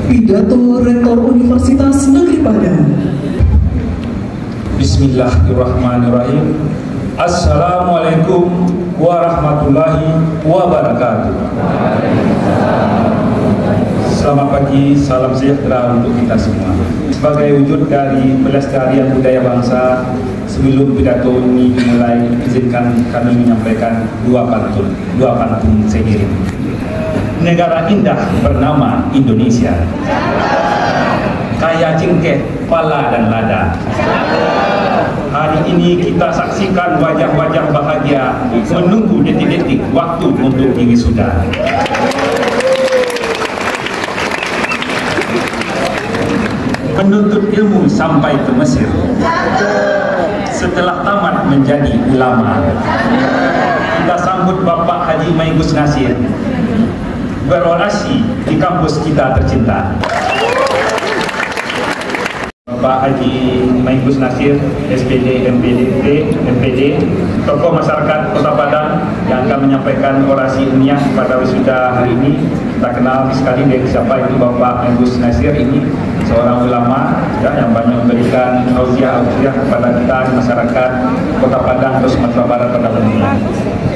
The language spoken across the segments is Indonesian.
Pidato Rektor Universitas Negeri Padang. Bismillahirrahmanirrahim. Assalamualaikum warahmatullahi wabarakatuh. Selamat pagi, salam sejahtera untuk kita semua. Sebagai wujud dari pelestarian budaya bangsa, sebelum pidato ini dimulai, izinkan kami menyampaikan dua pantun seiring. Negara indah bernama Indonesia, kaya cengkeh, pala dan lada. Hari ini kita saksikan wajah-wajah bahagia menunggu detik-detik waktu untuk wisuda. Menuntut ilmu sampai ke Mesir, setelah tamat menjadi ulama. Kita sambut Bapak Haji Maigus Nasir berorasi di kampus kita tercinta. Bapak Haji Maigus Nasir, SPD, MPD, tokoh masyarakat Kota Padang yang akan menyampaikan orasi ilmiah pada wisuda hari ini. Kita kenal sekali dari siapa itu Bapak Maigus Nasir ini, seorang ulama ya, yang banyak memberikan tausiah kepada kita masyarakat Kota Padang atau Sumatera Barat pada umumnya.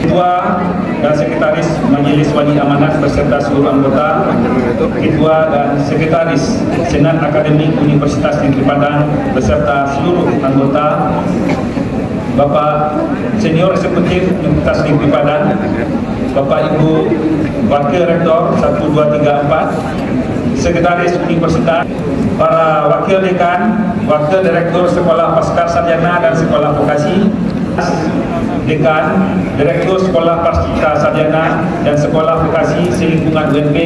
Ketua dan Sekretaris Majelis Wali Amanat beserta seluruh anggota, Ketua dan Sekretaris Senat Akademik Universitas Negeri Padang beserta seluruh anggota, Bapak Senior Eksekutif Universitas Negeri Padang, Bapak Ibu Wakil Rektor 1, 2, 3, 4, Sekretaris Universitas, para Wakil Dekan, Wakil Direktur Sekolah Pasca Sarjana dan Sekolah Vokasi, Dekan, Direktur Sekolah Pasca Sarjana dan Sekolah Vokasi Selingkungan UNP,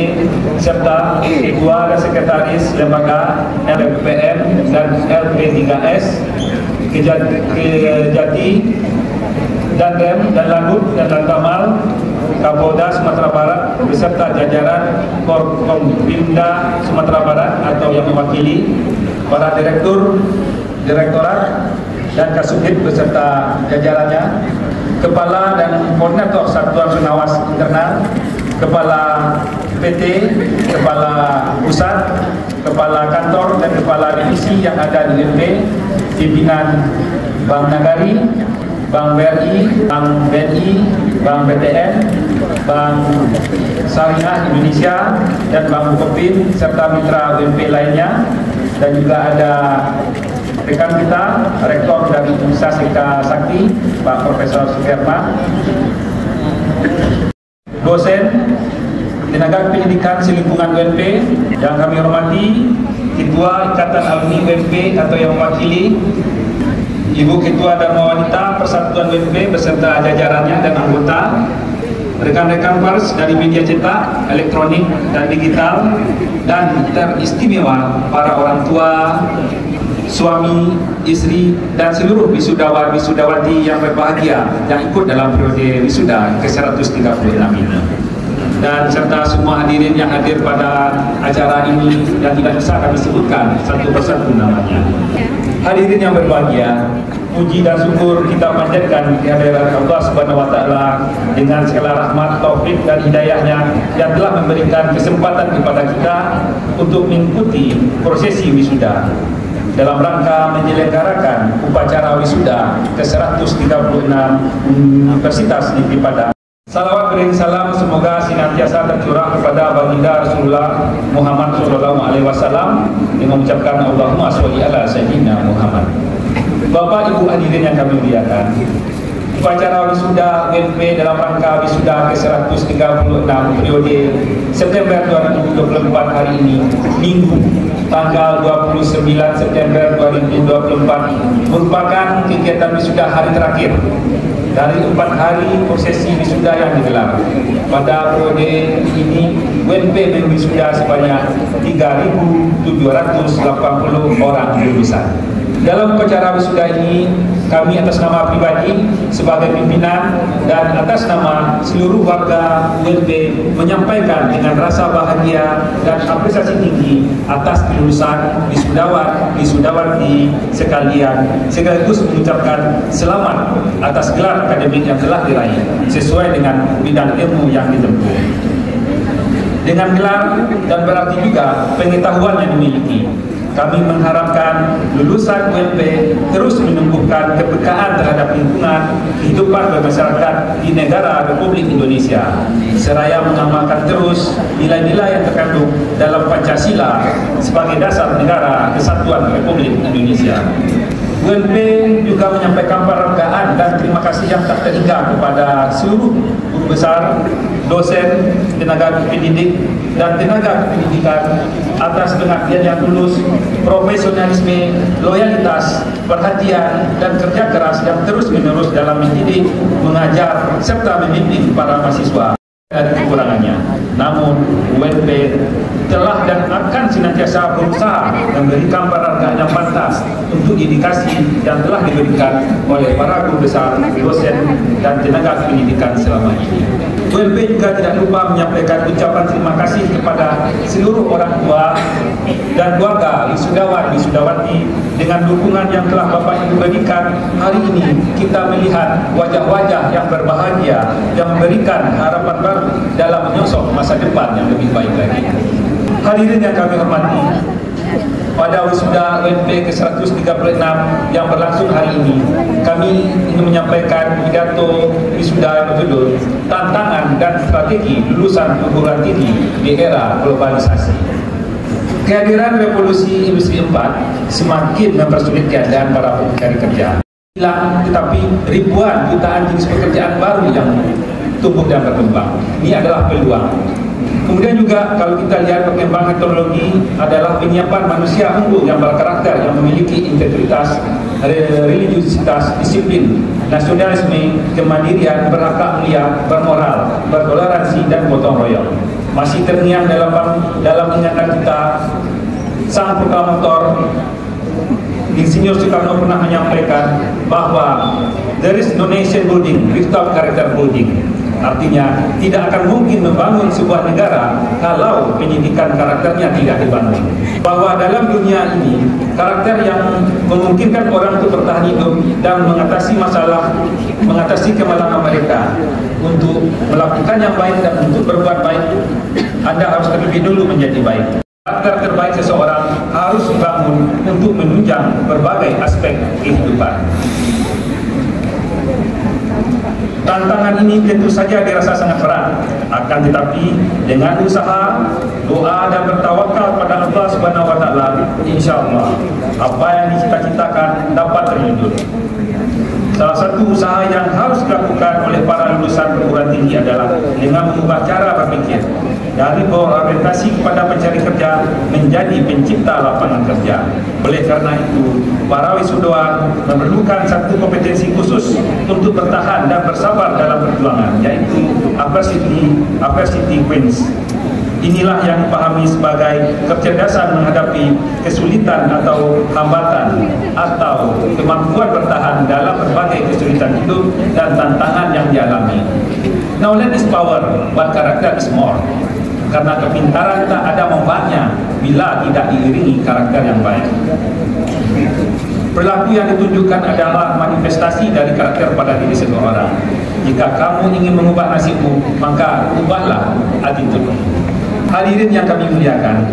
serta Ketua dan Sekretaris Lembaga LPPM dan LP3S, Kejati, Dandem dan Lanut dan Lantamal, Kapolda Sumatera Barat beserta jajaran Korkompimda Sumatera Barat atau yang mewakili, para direktorat dan Kasubdit beserta jajarannya, Kepala dan Koordinator Satuan Pengawas Internal, Kepala PT, Kepala Pusat, Kepala Kantor dan Kepala Divisi yang ada di UNP, pimpinan Bank Nagari, Bank BRI, Bank BNI, Bank BTN, Bank Syariah Indonesia, dan Bank Bukopin, serta mitra UNP lainnya. Dan juga ada rekan kita, Rektor dari Universitas Eka Sakti, Pak Profesor Sukerma, dosen tenaga pendidikan selingkungan UNP yang kami hormati, Ketua Ikatan Alumni UNP atau yang mewakili, Ibu Ketua Dharma Wanita Persatuan UNP beserta jajarannya dan anggota, rekan-rekan pers dari media cetak, elektronik, dan digital, dan teristimewa para orang tua, suami, istri, dan seluruh wisudawan-wisudawati yang berbahagia yang ikut dalam periode wisuda ke-136 ini. Dan serta semua hadirin yang hadir pada acara ini yang tidak bisa kami sebutkan satu persatu namanya. Hadirin yang berbahagia, puji dan syukur kita panjatkan kehadiran Allah Subhanahu wa taala dengan segala rahmat, taufik dan hidayahnya yang telah memberikan kesempatan kepada kita untuk mengikuti prosesi wisuda dalam rangka menyelenggarakan upacara wisuda ke-136 Universitas Negeri Padang. Salawat beriring salam semoga senantiasa tercurah kepada baginda Rasulullah Muhammad SAW dengan mengucapkan Allahumma sholli ala sayyidina Muhammad. Bapak Ibu hadirin yang kami muliakan, upacara wisuda UNP dalam rangka wisuda ke-136 periode September 2024 hari ini, Minggu tanggal 29 September 2024, merupakan kegiatan wisuda hari terakhir dari 4 hari prosesi wisuda yang digelar. Pada periode ini UNP berwisuda sebanyak 3.780 orang lulusan. Dalam upacara wisuda ini, kami atas nama pribadi sebagai pimpinan dan atas nama seluruh warga UNP menyampaikan dengan rasa bahagia dan apresiasi tinggi atas kelulusan wisudawan, wisudawati sekalian, sekaligus mengucapkan selamat atas gelar akademik yang telah diraih sesuai dengan bidang ilmu yang ditempuh. dengan gelar dan berarti juga pengetahuan yang dimiliki. Kami mengharapkan lulusan UMP terus menumbuhkan kepekaan terhadap lingkungan kehidupan bermasyarakat di negara Republik Indonesia, seraya mengamalkan terus nilai-nilai yang terkandung dalam Pancasila sebagai dasar negara kesatuan Republik Indonesia. UMP juga menyampaikan penghargaan dan terima kasih yang tak terhingga kepada seluruh guru besar, dosen, tenaga pendidik, dan tenaga pendidikan atas pengabdian yang tulus, profesionalisme, loyalitas, perhatian, dan kerja keras yang terus-menerus dalam mendidik, mengajar, serta membimbing para mahasiswa dari kekurangannya. Namun, UMP telah dan akan senantiasa berusaha memberikan penghargaan yang pantas untuk dedikasi yang telah diberikan oleh para guru besar, dosen, dan tenaga pendidikan selama ini. UMP juga tidak lupa menyampaikan ucapan terima kasih kepada seluruh orang tua dan keluarga wisudawan wisudawati dengan dukungan yang telah Bapak Ibu berikan. Hari ini kita melihat wajah-wajah yang berbahagia yang memberikan harapan baru dalam menyongsong masa depan yang lebih baik lagi. Hadirin yang kami hormati, pada wisuda UMP ke-136 yang berlangsung hari ini, kami ingin menyampaikan pidato wisuda yang berjudul Tantangan dan Strategi Lulusan Perguruan Tinggi di Era Globalisasi. Kehadiran revolusi industri 4 semakin mempersulit keadaan para pencari kerja. Tetapi ribuan jutaan jenis pekerjaan baru yang tumbuh dan berkembang. Ini adalah peluang. Kemudian juga kalau kita lihat perkembangan teknologi adalah penyiapan manusia unggul yang berkarakter, yang memiliki integritas, religiusitas, disiplin, nasionalisme, kemandirian, berakhlak mulia, bermoral, bertoleransi, dan gotong royong. Masih terngiang dalam ingatan kita, sang proklamator Insinyur Soekarno pernah menyampaikan bahwa there is no nation building without character building. Artinya tidak akan mungkin membangun sebuah negara kalau pendidikan karakternya tidak dibangun. Bahwa dalam dunia ini karakter yang memungkinkan orang untuk bertahan hidup dan mengatasi masalah, mengatasi kemalangan mereka, untuk melakukan yang baik dan untuk berbuat baik, Anda harus terlebih dulu menjadi baik. Karakter terbaik seseorang harus dibangun untuk menunjang berbagai aspek kehidupan. Tantangan ini tentu saja dirasa sangat berat, akan tetapi dengan usaha, doa, dan bertawakal pada Allah Subhanahu wa Ta'ala, insya Allah apa yang dicita-citakan dapat terwujud. Salah satu usaha yang harus dilakukan oleh para lulusan perguruan tinggi adalah dengan mengubah cara berpikir dari berorientasi kepada pencari kerja menjadi pencipta lapangan kerja. Oleh karena itu, para wisudawan memerlukan satu kompetensi khusus untuk bertahan dan bersabar dalam perjuangan, yaitu adversity wins. Inilah yang dipahami sebagai kecerdasan menghadapi kesulitan atau hambatan, atau kemampuan bertahan dalam berbagai kesulitan hidup dan tantangan yang dialami. Knowledge is power, but character is more. Karena kepintaran tak ada manfaatnya bila tidak diiringi karakter yang baik. Perilaku yang ditunjukkan adalah manifestasi dari karakter pada diri seseorang. Jika kamu ingin mengubah nasibmu, maka ubahlah attitude. Hadirin yang kami muliakan,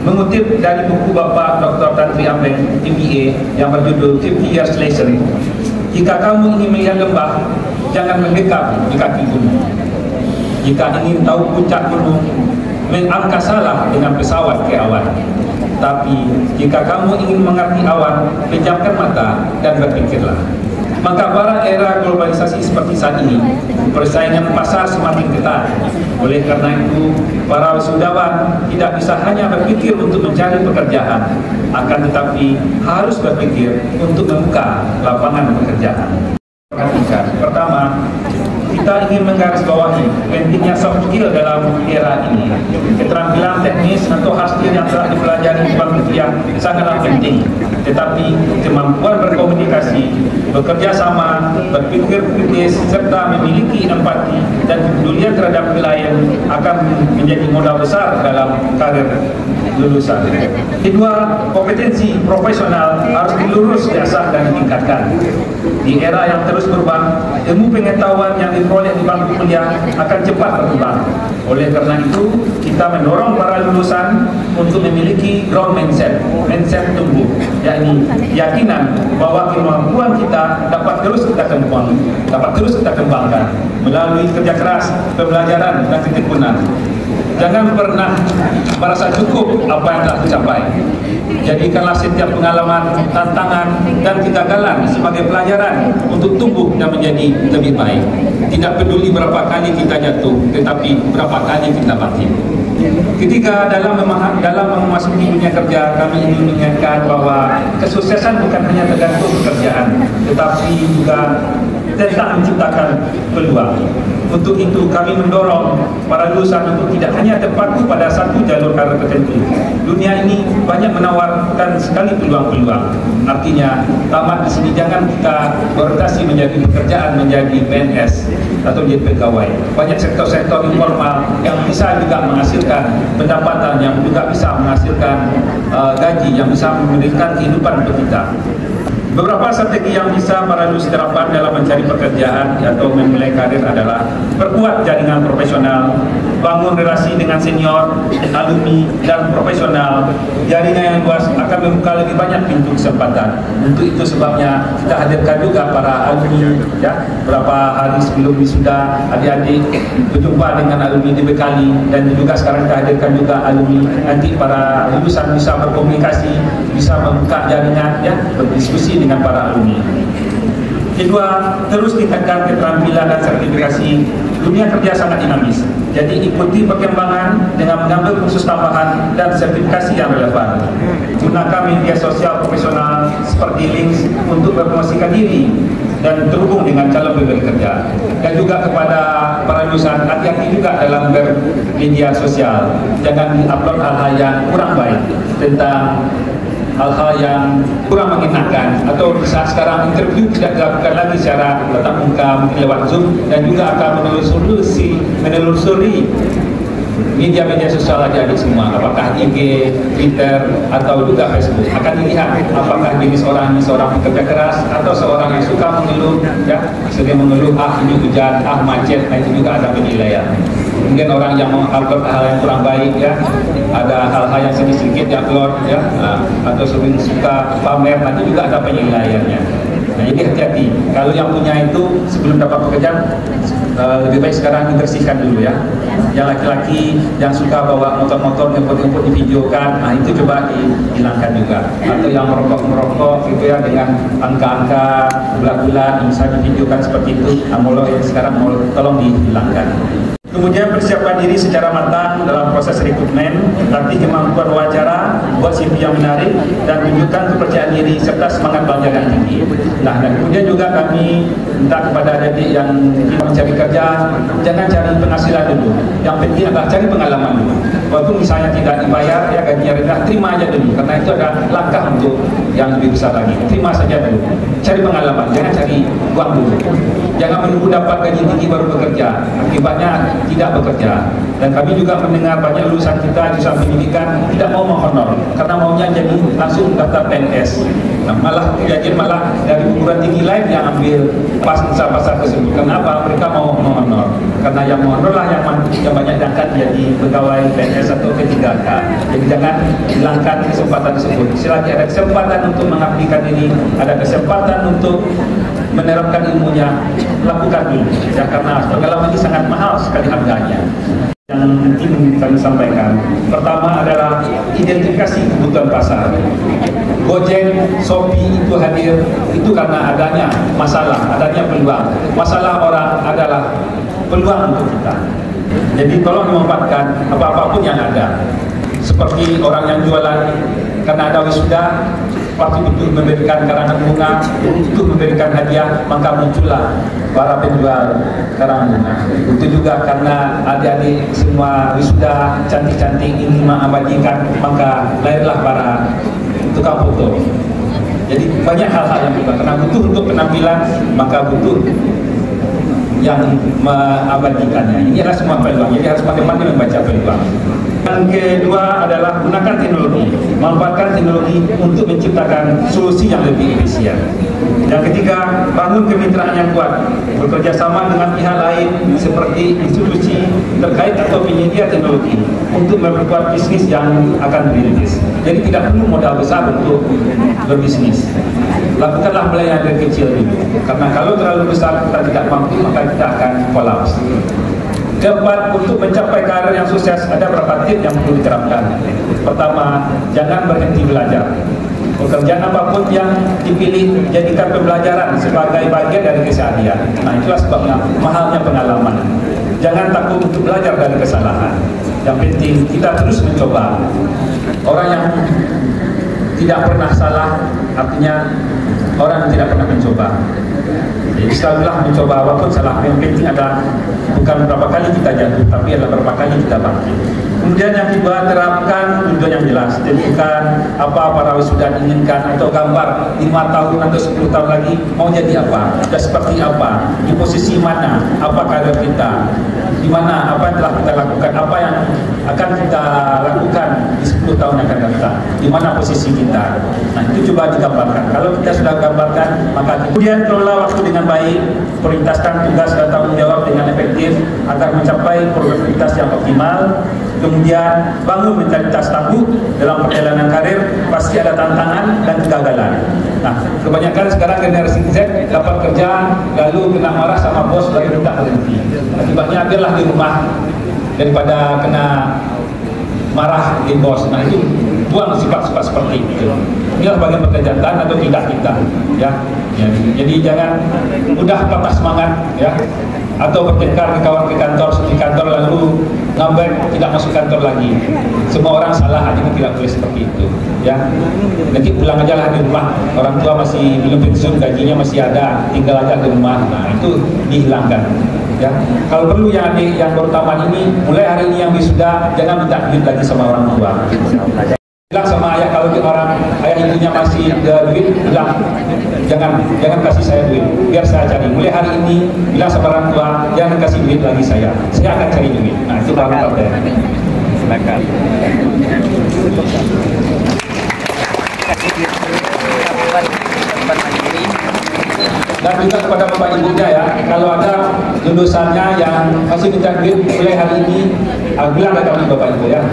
mengutip dari buku Bapak Dr. Tan Sri Ameng, MBA, yang berjudul 50 Years Later, jika kamu ingin melihat lembah, jangan mendekat di kaki gunung. Jika ingin tahu puncak gunung, mengangkasalah dengan pesawat ke awan. Tapi jika kamu ingin mengerti awan, pejamkan mata dan berpikirlah. Maka pada era globalisasi seperti saat ini, persaingan pasar semakin ketat. Oleh karena itu, para wisudawan tidak bisa hanya berpikir untuk mencari pekerjaan, akan tetapi harus berpikir untuk membuka lapangan pekerjaan. Perhatikan, pertama, kita ingin menggarisbawahi pentingnya soft skill dalam era ini. Keterampilan teknis atau hard skill yang telah dipelajari di bank kuliah sangatlah penting. Tetapi kemampuan berkomunikasi, bekerja sama, berpikir kritis, serta memiliki empati dan kepedulian terhadap klien akan menjadi modal besar dalam karir lulusan. Kedua, kompetensi profesional harus dilurus, diasah dan ditingkatkan. Di era yang terus berubah, ilmu pengetahuan yang diperoleh di bangku kuliah akan cepat berkembang. Oleh karena itu, kita mendorong para lulusan untuk memiliki growth mindset tumbuh, yakni keyakinan bahwa kemampuan kita dapat terus kita kembangkan melalui kerja keras, pembelajaran dan ketekunan. Jangan pernah merasa cukup apa yang telah dicapai. Jadikanlah setiap pengalaman, tantangan, dan kegagalan sebagai pelajaran untuk tumbuh dan menjadi lebih baik. Tidak peduli berapa kali kita jatuh, tetapi berapa kali kita bangkit. Ketika dalam memasuki dunia kerja, kami ingin mengingatkan bahwa kesuksesan bukan hanya tergantung pekerjaan, tetapi juga tentang menciptakan peluang. Untuk itu kami mendorong para lulusan untuk tidak hanya terpaku pada satu jalur karir tertentu. Dunia ini banyak menawarkan sekali peluang-peluang. Artinya tamat di sini jangan kita berorientasi menjadi pekerjaan, menjadi PNS atau menjadi pegawai. Banyak sektor-sektor informal yang bisa juga menghasilkan pendapatan, yang juga bisa menghasilkan gaji, yang bisa memberikan kehidupan untuk kita. Beberapa strategi yang bisa para lulusan terapkan dalam mencari pekerjaan atau memulai karir adalah perkuat jaringan profesional, bangun relasi dengan senior, alumni, dan profesional. Jaringan yang luas akan membuka lebih banyak pintu kesempatan. Untuk itu sebabnya kita hadirkan juga para alumni, ya, beberapa hari sebelum wisuda adik-adik berjumpa dengan alumni dibekali, dan juga sekarang kita hadirkan juga alumni. Nanti para lulusan bisa berkomunikasi, bisa membuka jaringan, ya, berdiskusi dengan para alumni. Kedua, terus tingkatkan keterampilan dan sertifikasi. Dunia kerja sangat dinamis, jadi ikuti perkembangan dengan mengambil kursus tambahan dan sertifikasi yang relevan. Gunakan media sosial profesional seperti LinkedIn untuk berpromosikan diri dan terhubung dengan calon pemberi kerja. Dan juga kepada para lulusan, hati-hati juga dalam bermedia sosial. Jangan di-upload hal-hal yang kurang baik, tentang hal-hal yang kurang mengenakan, atau saat sekarang interview tidak dilakukan lagi secara tatap muka, mungkin lewat Zoom, dan juga akan menelusuri media-media sosial adik-adik semua, apakah IG, Twitter, atau juga Facebook. Akan dilihat apakah jenis orang ini seorang pekerja keras atau seorang yang suka mengeluh, ya, sering mengeluh, ini hujan, macet. Nah, itu juga ada penilaian. Mungkin orang yang mengupload hal yang kurang baik, ya, ada hal-hal yang sedikit yang upload, ya, atau sering suka pamer, nanti juga ada penilaiannya. Nah, jadi hati-hati. Kalau yang punya itu sebelum dapat pekerjaan, lebih baik sekarang dibersihkan dulu, ya. Yang laki-laki yang suka bawa motor-motor ngebut-ngebut divideokan, nah itu coba dihilangkan juga. Atau yang merokok gitu, ya, dengan angka-angka bulan-bulan bisa divideokan seperti itu, sekarang tolong dihilangkan. Kemudian persiapkan diri secara matang dalam proses rekrutmen, latih kemampuan wawancara, buat CV yang menarik, dan tunjukkan kepercayaan diri serta semangat belajar yang tinggi. Nah, dan kemudian juga kami minta kepada adik yang mencari kerja, jangan cari penghasilan dulu. Yang penting adalah cari pengalaman dulu. Walaupun misalnya tidak dibayar, ya, gajinya rendah, terima aja dulu, karena itu ada langkah untuk yang lebih besar lagi. Terima saja dulu. Cari pengalaman, jangan cari uang dulu. Jangan menunggu dapat gaji tinggi baru bekerja. Akibatnya tidak bekerja. Dan kami juga mendengar banyak lulusan kita jurusan pendidikan tidak mau menghonor karena maunya jadi langsung daftar PNS. Nah, malah dari perguruan tinggi lain yang ambil pasar tersebut. Kenapa? Mereka mau menghonor. Karena yang menghonor lah yang banyak diangkat jadi pegawai PNS atau P3K. Jadi jangan hilangkan kesempatan tersebut. Selagi ada kesempatan untuk mengabdikan diri, ada kesempatan untuk menerapkan ilmunya, lakukan dulu, ya, karena pengalaman ini sangat mahal sekali harganya. Yang ingin kami sampaikan, pertama adalah identifikasi kebutuhan pasar. Gojek, Shopee itu hadir itu karena adanya masalah, adanya peluang. Masalah orang adalah peluang untuk kita. Jadi tolong dimanfaatkan apapun yang ada. Seperti orang yang jualan karena ada wisuda, pasti untuk memberikan karangan bunga, untuk memberikan hadiah, maka muncullah para penjual karangan bunga. Itu juga karena adik-adik semua wisuda cantik-cantik ingin mengabadikan, maka lahirlah para tukang foto. Jadi banyak hal-hal yang berubah, karena butuh untuk penampilan, maka butuh yang mengabadikannya. Ini adalah semua peluang, jadi harus pandai-pandai membaca peluang. Yang kedua adalah gunakan teknologi, manfaatkan teknologi untuk menciptakan solusi yang lebih efisien. Yang ketiga, bangun kemitraan yang kuat, bekerja sama dengan pihak lain seperti institusi terkait atau penyedia teknologi untuk memperkuat bisnis yang akan dirintis. Jadi tidak perlu modal besar untuk berbisnis. Lakukanlah mulai yang dari kecil dulu, karena kalau terlalu besar kita tidak mampu, maka kita akan kolaps. Keempat, untuk mencapai karir yang sukses ada beberapa tips yang perlu diterapkan. Pertama, jangan berhenti belajar. Pekerjaan apapun yang dipilih, jadikan pembelajaran sebagai bagian dari keseharian. Nah, itulah sebabnya mahalnya pengalaman. Jangan takut untuk belajar dari kesalahan. Yang penting kita terus mencoba. Orang yang tidak pernah salah artinya orang yang tidak pernah mencoba. Jadi selalulah mencoba, walaupun salah. Yang penting adalah bukan berapa kali kita jatuh, tapi adalah berapa kali kita bangkit. Kemudian yang kedua, terapkan tujuan yang jelas. Tentukan apa para wisuda inginkan atau gambar 5 tahun atau 10 tahun lagi mau jadi apa, sudah seperti apa, di posisi mana, apa karir kita, di mana, apa yang telah kita lakukan, apa yang akan kita lakukan di 10 tahun yang akan datang, di mana posisi kita. Nah, itu coba digambarkan. Kalau kita sudah gambarkan, maka kemudian kelola waktu dengan baik, prioritaskan tugas dan tanggung jawab dengan efektif agar mencapai produktivitas yang optimal. Kemudian bangun mentalitas tangguh dalam perjalanan karir. Pasti ada tantangan dan kegagalan. Nah, kebanyakan sekarang generasi Z dapat kerja lalu kena marah sama bos lalu minta berhenti. Akibatnya biarlah di rumah daripada kena marah di bos. Nah, itu buang sifat-sifat seperti itu. Inilah bagian pekerjaan atau tidak kita, ya. Jadi jangan mudah patah semangat, ya, atau bertengkar ke kawan ke kantor di kantor lalu ngambek tidak masuk kantor lagi. Semua orang salah, jadi tidak boleh seperti itu, ya. Nanti pulang aja lah di rumah. Orang tua masih belum pensiun, gajinya masih ada, tinggal aja di rumah. Nah, itu dihilangkan, ya. Kalau perlu yang adik yang baru taman ini, mulai hari ini yang wisuda jangan minta duit lagi sama orang tua. Bilang sama ayah, kalau orang ayah ibunya masih duit, bilang jangan kasih saya duit, biar saya cari. Mulai hari ini bilang sama orang tua, jangan kasih duit lagi saya akan cari duit. Nah, itu baru partai. Silakan. Dan juga kepada bapak ibunya, ya, kalau ada lulusannya yang masih minta duit mulai hari ini, bilang ke kami bapak ibu, ya.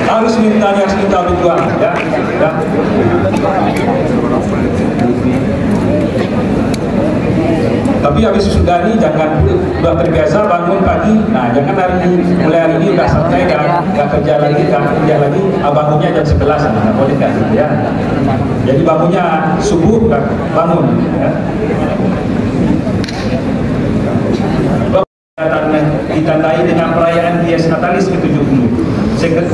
Harus minta berjuang, ya. Tapi habis sudah ini jangan sudah terbiasa bangun pagi. Nah, jangan mulai hari ini udah santai, nggak kerja lagi, bangunnya jam 11, nggak boleh kan, ya. Jadi bangunnya subuh, bangun, ya. Ditandai dengan perayaan Dies Natalis ke-70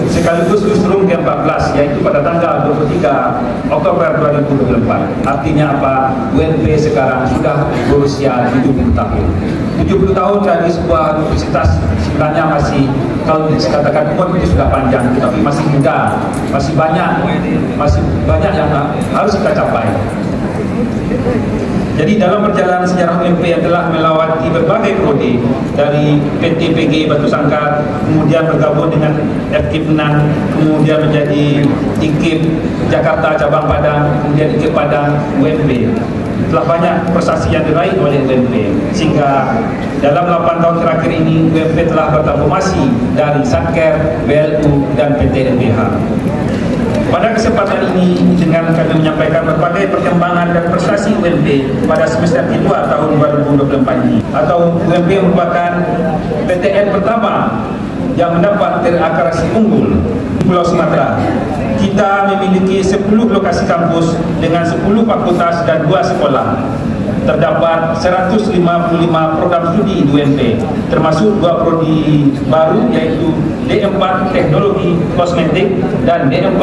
sekaligus Lusrum ke-14, yaitu pada tanggal 23 Oktober 2024. Artinya apa? UNP sekarang sudah berusia 70 tahun. 70 tahun dari sebuah universitas sebenarnya masih, kalau dikatakan umur itu sudah panjang, tapi masih muda, masih banyak yang harus kita capai. Jadi dalam perjalanan sejarah UMP yang telah melewati berbagai prodi, dari PT PG Batu Sangkar, kemudian bergabung dengan FKIP Penang, kemudian menjadi IKIP Jakarta Cabang Padang, kemudian IKIP Padang, UMP. Telah banyak prestasi yang diraih oleh UMP, sehingga dalam 8 tahun terakhir ini UMP telah bertransformasi dari Satker, BLU, dan PT LBH. Pada kesempatan ini, dengan kami menyampaikan berbagai perkembangan dan prestasi UMP pada semester kedua tahun 2024 ini, atau UMP merupakan PTN pertama yang mendapat terakreditasi unggul di Pulau Sumatera. Kita memiliki 10 lokasi kampus dengan 10 fakultas dan 2 sekolah. Terdapat 155 program studi di UMP, termasuk 2 prodi baru, yaitu D4 Teknologi Kosmetik dan D4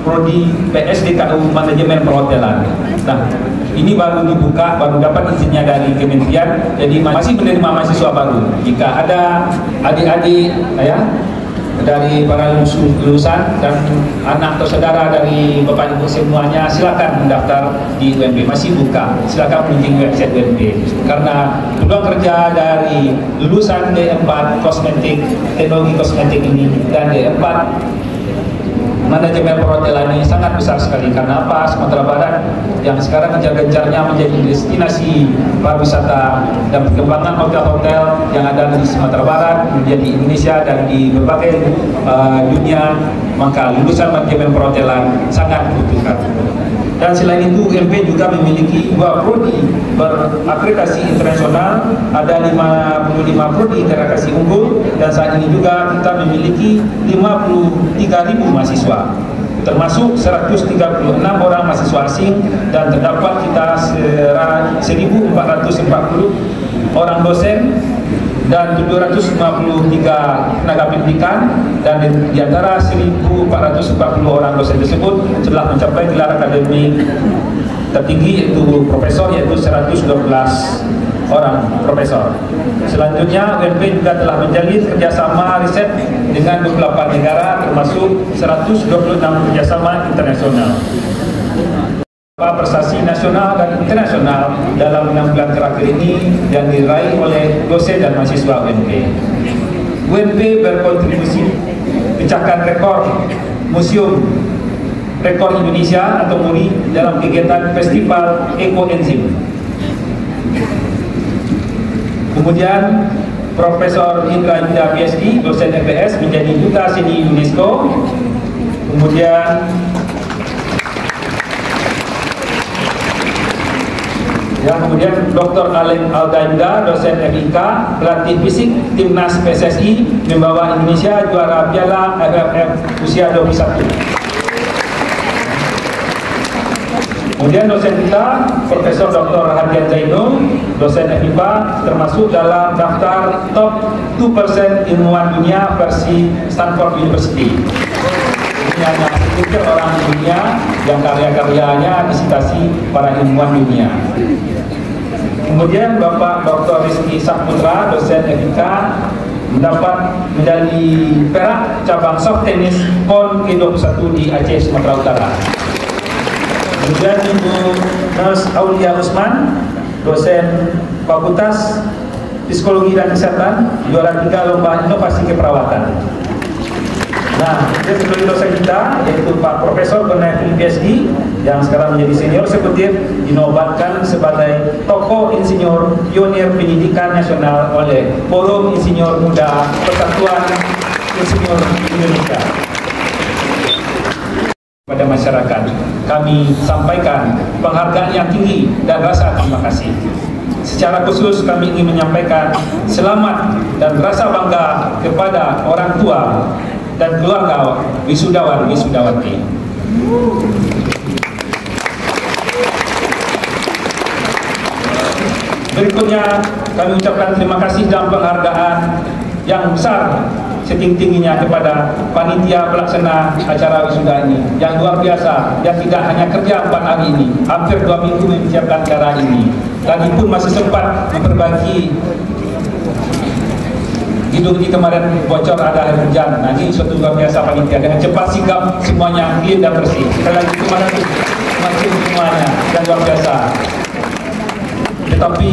Prodi PSDKU Manajemen Perhotelan. Nah, ini baru dibuka, baru dapat izinnya dari Kementerian, jadi masih menerima mahasiswa baru. Jika ada adik-adik, ya, dari para lulusan dan anak atau saudara dari Bapak Ibu semuanya, silakan mendaftar di UNP, masih buka. Silakan kunjungi website UNP karena peluang kerja dari lulusan D4 kosmetik, teknologi kosmetik ini dan D4 manajemen perhotelan ini sangat besar sekali. Karena apa? Sumatera Barat yang sekarang gencar-gencarnya menjadi destinasi pariwisata dan perkembangan hotel-hotel yang ada di Sumatera Barat, menjadi Indonesia dan di berbagai dunia, maka lulusan manajemen perhotelan sangat dibutuhkan. Dan selain itu UNP juga memiliki 2 prodi berakreditasi internasional, ada 55 prodi terakreditasi unggul, dan saat ini juga kita memiliki 53.000 mahasiswa, termasuk 136 orang mahasiswa asing, dan terdapat kita 1.440 orang dosen dan 753 tenaga pendidikan, dan di antara 1.440 orang dosen tersebut telah mencapai gelar akademik tertinggi yaitu profesor, yaitu 112 orang profesor. Selanjutnya UNP juga telah menjalin kerjasama riset dengan 28 negara, termasuk 126 kerjasama internasional. Prestasi nasional dan internasional dalam 6 bulan terakhir ini yang diraih oleh dosen dan mahasiswa UNP. UNP berkontribusi pecahkan rekor Museum Rekor Indonesia atau MURI dalam kegiatan Festival Ekoenzim. Kemudian Profesor Indra Yuda PhD, dosen FPS, menjadi duta seni UNESCO. Kemudian Dr. Aleng Aldayuda, dosen FIK, pelatih fisik timnas PSSI, membawa Indonesia juara Piala AFF usia 21. Kemudian dosen kita, Profesor Dr. Hadian Zainul, dosen FIPA, termasuk dalam daftar top 2% ilmuwan dunia versi Stanford University. Ini hanya sedikit orang di dunia yang karya-karyanya disitasi para ilmuwan dunia. Kemudian Bapak Dr. Rizky Saputra, dosen FIK, mendapat medali perak cabang soft tennis PON Ke-21 di Aceh, Sumatera Utara. Kemudian Ibu Nurse Aulia Usman, dosen Fakultas Psikologi dan Kesehatan, juara 3 lomba inovasi keperawatan. Nah, dia sebagai dosen kita, yaitu Pak Profesor Bernafil PhD, yang sekarang menjadi senior eksekutif, dinobatkan sebagai tokoh insinyur pionir pendidikan nasional oleh Forum Insinyur Muda Persatuan Insinyur Indonesia. Pada masyarakat, kami sampaikan penghargaan yang tinggi dan rasa terima kasih. Secara khusus kami ingin menyampaikan selamat dan rasa bangga kepada orang tua dan keluarga wisudawan wisudawati. Berikutnya kami ucapkan terima kasih dan penghargaan yang besar setinggi-tingginya kepada panitia pelaksana acara wisuda ini yang luar biasa, yang tidak hanya kerja 4 hari ini, hampir 2 minggu mempersiapkan acara ini. Tadi pun masih sempat memperbaiki hidung ini, kemarin bocor ada air hujan. Nah, ini suatu luar biasa panitia, dengan cepat sigap semuanya clean dan bersih. Sekali lagi terima kasih masih semuanya dan luar biasa. Tetapi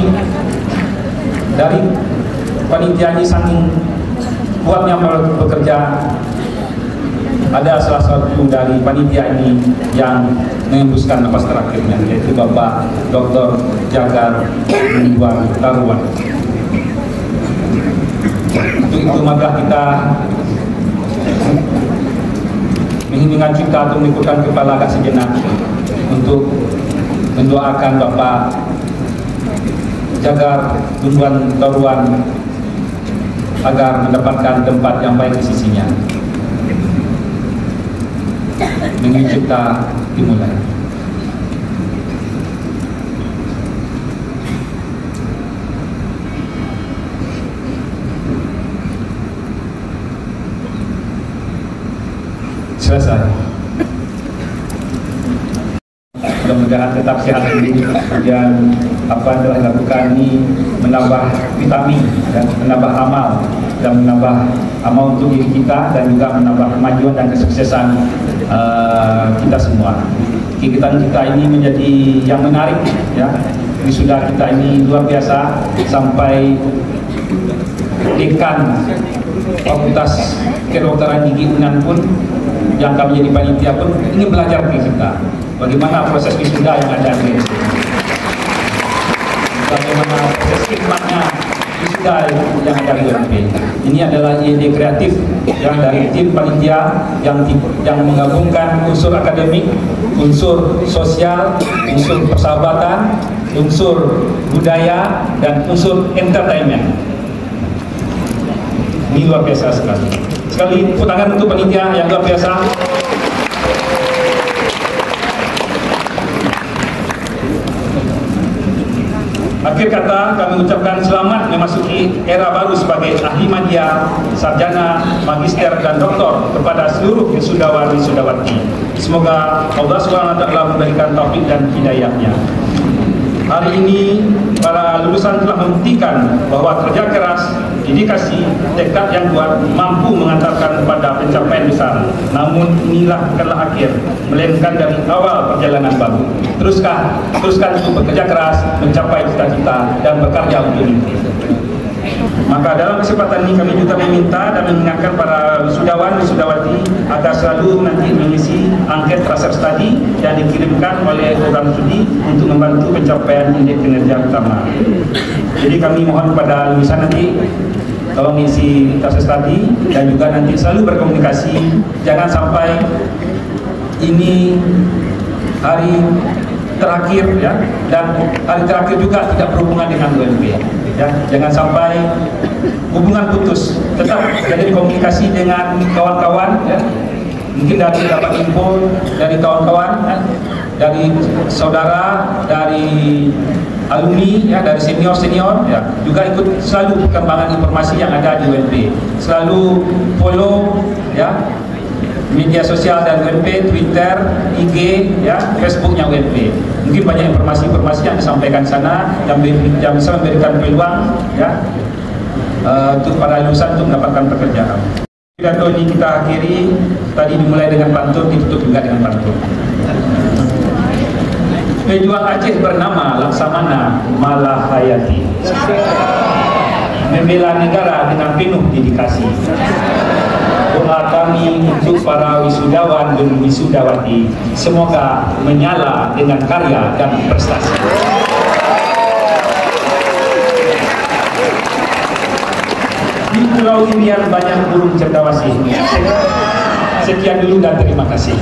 dari panitia ini saking kuatnya bekerja, ada salah satu dari panitia ini yang mengembuskan nafas terakhirnya, yaitu Bapak Dr. Jagar Ridwan Taruwan. Untuk itu maka kita menghimbingkan kita untuk mengikutkan kepala agak sejenak untuk mendoakan Bapak Jagar Ridwan Taruwan agar mendapatkan tempat yang baik di sisinya. Minggu kita dimulai. Selesai. Mudah-mudahan tetap sehat dulu, dan apa yang telah dilakukan ini menambah vitamin dan menambah amal dan menambah amal untuk diri kita dan juga menambah kemajuan dan kesuksesan kita semua. Kegiatan kita ini menjadi yang menarik, ya. Wisuda kita ini luar biasa, sampai dekan Fakultas Kedokteran Gigi UNAN pun yang kami jadi panitia pun ingin belajar dari kita bagaimana proses wisuda yang ada di sini, bagaimana proses khidmatnya wisuda yang ada di UNP. Ini adalah ide kreatif yang dari tim panitia yang menggabungkan unsur akademik, unsur sosial, unsur persahabatan, unsur budaya, dan unsur entertainment. Ini luar biasa sekali. Sekali tepuk tangan untuk panitia yang luar biasa. Akhir kata, kami ucapkan selamat memasuki era baru sebagai ahli media, sarjana, magister, dan doktor kepada seluruh wisudawan wisudawati. Semoga Allah SWT memberikan taufik dan hidayahnya. Hari ini para lulusan telah membuktikan bahwa kerja keras, dedikasi, tekad yang kuat mampu mengantarkan kepada pencapaian besar. Namun inilah bukanlah akhir, melainkan dari awal perjalanan baru. Teruskan untuk bekerja keras, mencapai cita-cita dan bekerja untuk mimpi. Maka dalam kesempatan ini kami juga meminta dan mengingatkan para wisudawan wisudawati agar selalu nanti mengisi angket tracer study yang dikirimkan oleh program studi untuk membantu pencapaian indeks kinerja utama. Jadi kami mohon kepada lulusan nanti tolong isi tracer study dan juga nanti selalu berkomunikasi, jangan sampai ini hari terakhir, ya, dan hari terakhir juga tidak berhubungan dengan UNP, ya. Jangan sampai hubungan putus, tetap jadi komunikasi dengan kawan-kawan, ya. Mungkin dari dapat info dari kawan-kawan, ya, dari saudara, dari alumni, ya, dari senior-senior, ya, juga ikut selalu perkembangan informasi yang ada di UNP. Selalu follow, ya, media sosial dan UNP, Twitter, IG, ya, Facebooknya UNP. Mungkin banyak informasi-informasi yang disampaikan sana yang bisa memberikan peluang, ya, untuk para lulusan untuk mendapatkan pekerjaan. Pidato ini kita akhiri, tadi dimulai dengan pantun, ditutup juga dengan pantun. Pejuang Aceh bernama Laksamana Malahayati, membela negara dengan penuh dedikasi. Doa kami untuk para wisudawan dan wisudawati, semoga menyala dengan karya dan prestasi. Di Pulau Irian banyak burung cendrawasih. Sekian dulu dan terima kasih.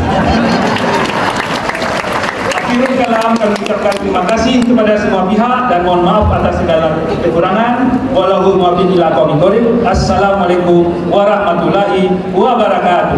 Akhirul kalam, kami ucapkan terima kasih kepada semua pihak dan mohon maaf atas segala kekurangan. Wallahu muwaffiq ila aqwamit thoriq. Assalamualaikum warahmatullahi wabarakatuh.